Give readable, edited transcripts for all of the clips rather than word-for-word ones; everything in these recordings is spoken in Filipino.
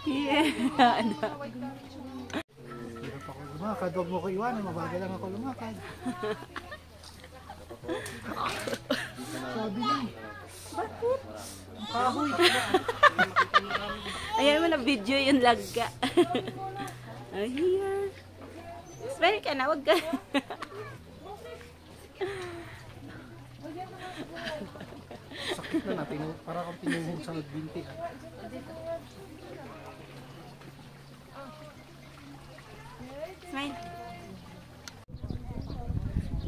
Yeah. Hirap ako lumakad. Huwag mo ko iwanan. Mabagal lang ako lumakad. Sabi niya. Bakit? Kahoy. Ayan mo na video yung lagga. Ayan. Smile ka na, wag ka. Sakit na natin. Para akong tinuhog sa nagbinti. Smile.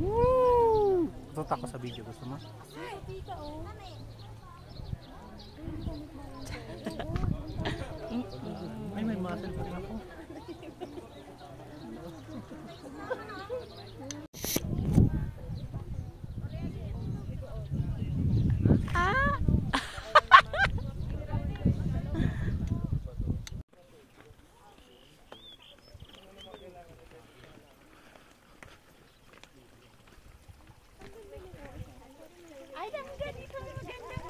Woo! Tuta ko sa video. Gusto mo? Ay, may muscle pa rin ako. Ah! Ay, ang ganito ang maganda ko.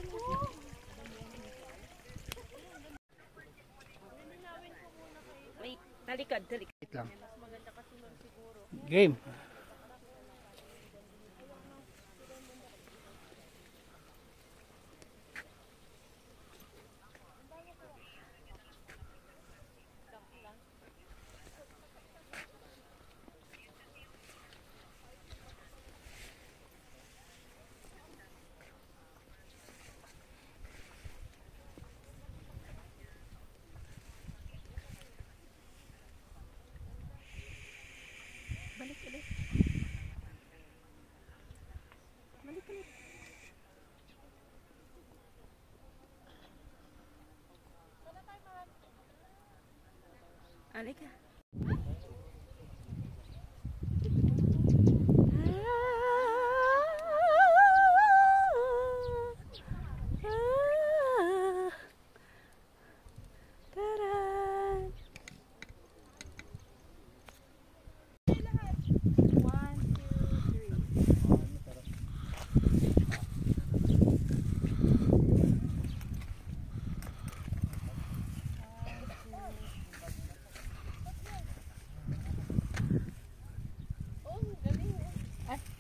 Wait, talikod. Wait lang. Game. Balik ulit. Alika.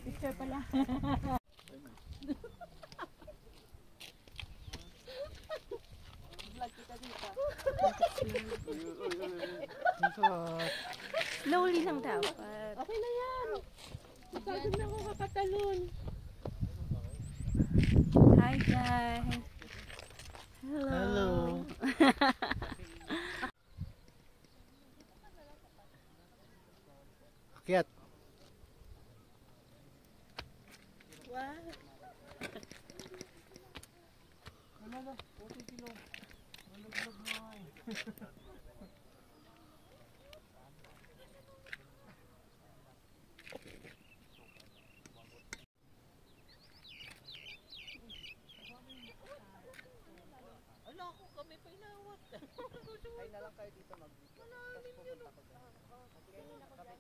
Picture pala. Vlog kita dito. Slowly lang dapat. Okay na yan. Pagod na ako kakatalon. Hi guys. Hello. Akyat. Wow. Ano? 40 kilo. Malaglag na nga eh. Ala ko kami pa inawat. Ay na lang kayo dito mag-video. Tapos pupunta ko dyan.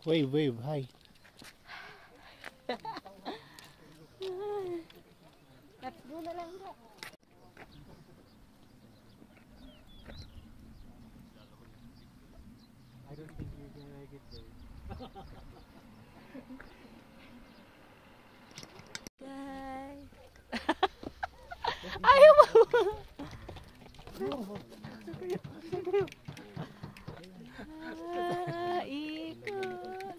Wave, hi. Let's go na lang ka. I don't think you're gonna make it there. Guys. Ayaw mo. Ikot.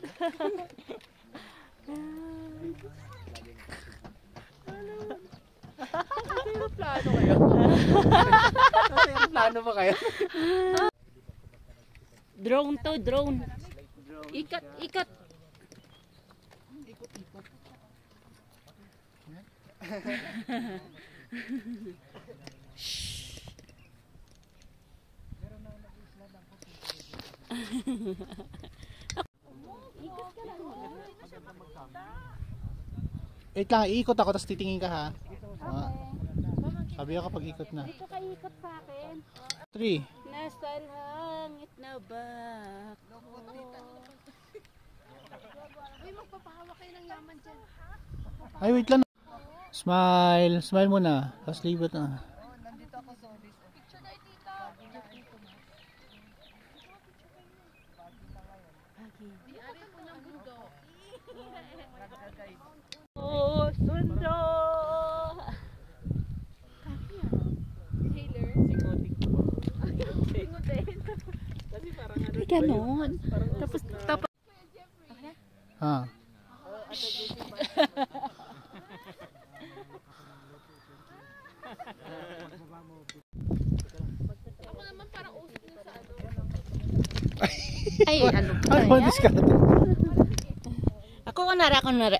Plano kayo? Plano ba kayo? Drone to, drone. Ikat. Ikot. Ikot ka lang. Wait lang, iikot ako tapos titingin ka ha. Okay. Sabi ako pag ikot na. Dito ka ikot sa akin. 3. Nasa langit na ba? Uy, magpapahawa kayo ng yaman dyan. Ay, wait lang. Smile. Smile muna. Tapos libot na. Picture na tita. Oh, sundo! Ay, ganon. Tapos, Ha. ay, ano ba Ano ba yan? diskarte? Ako kunwari.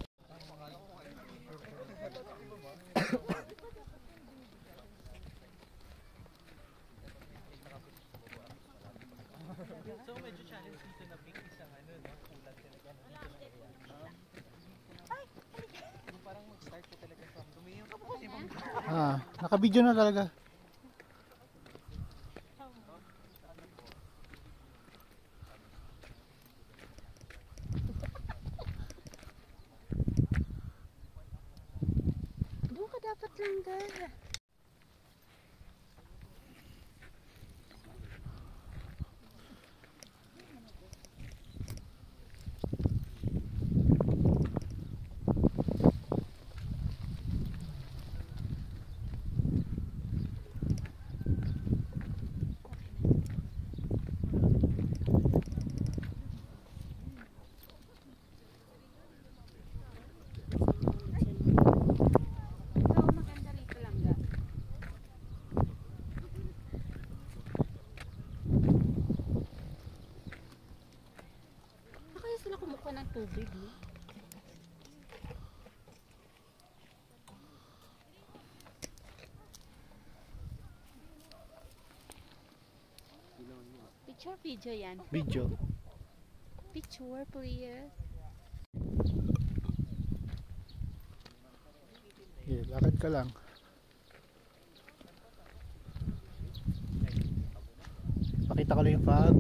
Naka-video na talaga. Doon ka dapat lang dahil. Ng tubig, no? Video yan. Video. Picture, please. Okay, lakad ka lang. Pakita ko lang yung fog.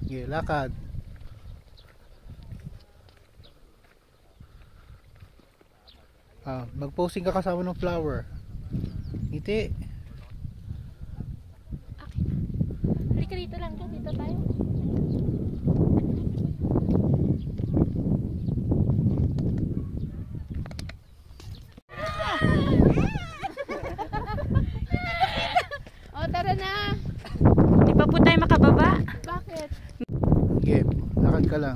Okay, lakad. Mag-posing ka kasama ng flower. Ngiti. Halika dito lang ka, dito tayo. O, tara na. Di pa po tayo makababa. Bakit? Okay, lakad ka lang.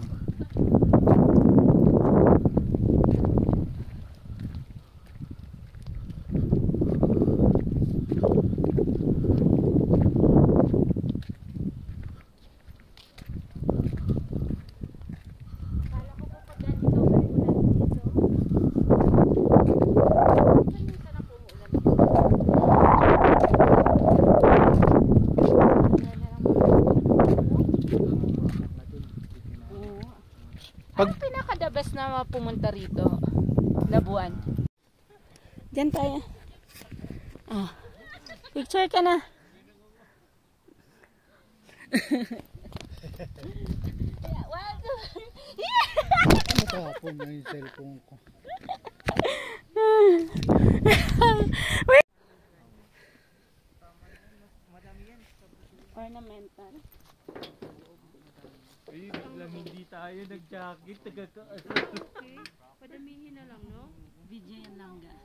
Ano pinaka-the best na pumunta rito? Labuan. Diyan tayo. Picture ka na. Matapon na yung cellphone ko. Ornamental. Ay, biglang hindi tayo nag-jacket, taga-kaas. Okay. Padamihin na lang, no? Video yan lang ga.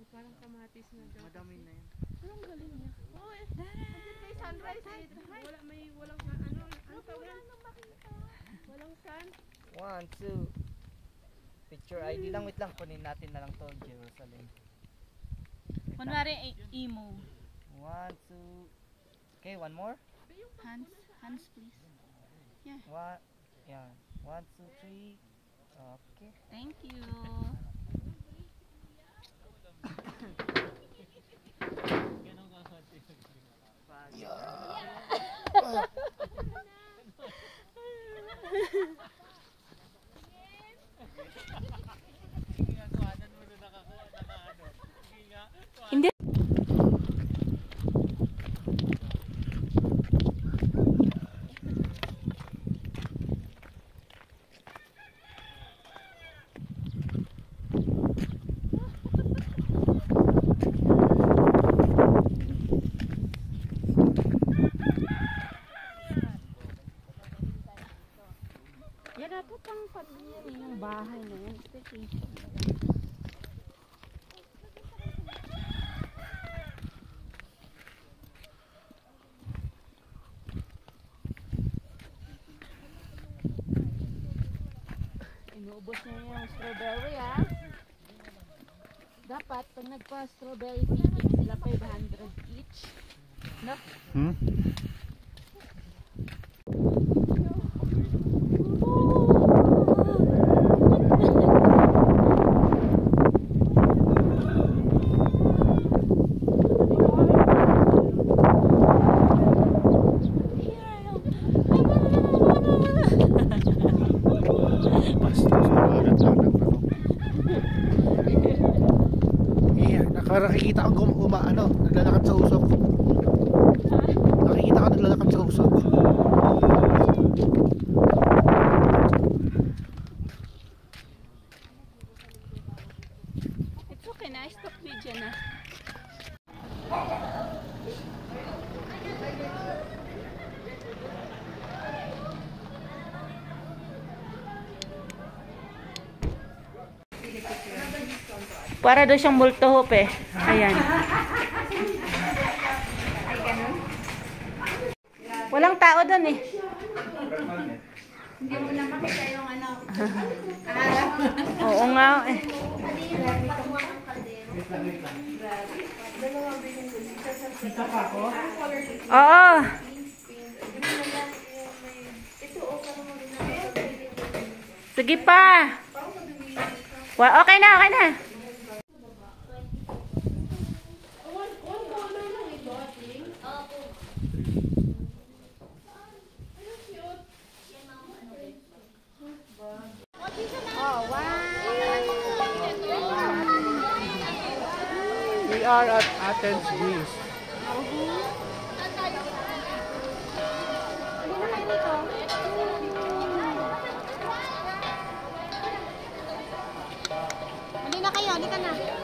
Parang kamatis na daw. Madami na yan. Anong galing niya? Oh, may sunrise eh. Walang ano tawag yan? Walang sun. 1, 2. Picture ID lang, wait lang, kunin natin na lang to, Jerusalem. Kunwari, emo. 1, 2. Okay, one more. Hands please. Yeah. 1, 2, 3. Okay. Thank you. Hindi. Yan na po pang pamilya yung bahay na yan. Staycation. Inuubos niya yung strawberry ha. Dapat pag nagpa-strawberry picking sila 500 each. No? Hmm? Nakikita ko naglalakad sa usok. Nakikita ko naglalakad sa usok. It's okay na, stop video na. Para doon siyang multo eh. Ayan. Walang tao doon eh. Hindi mo na makita yung ano. Oo nga eh. Oo. Sige pa. Okay na, okay na. We are at Athens, Greece. Hindi na kayo, hindi ka na.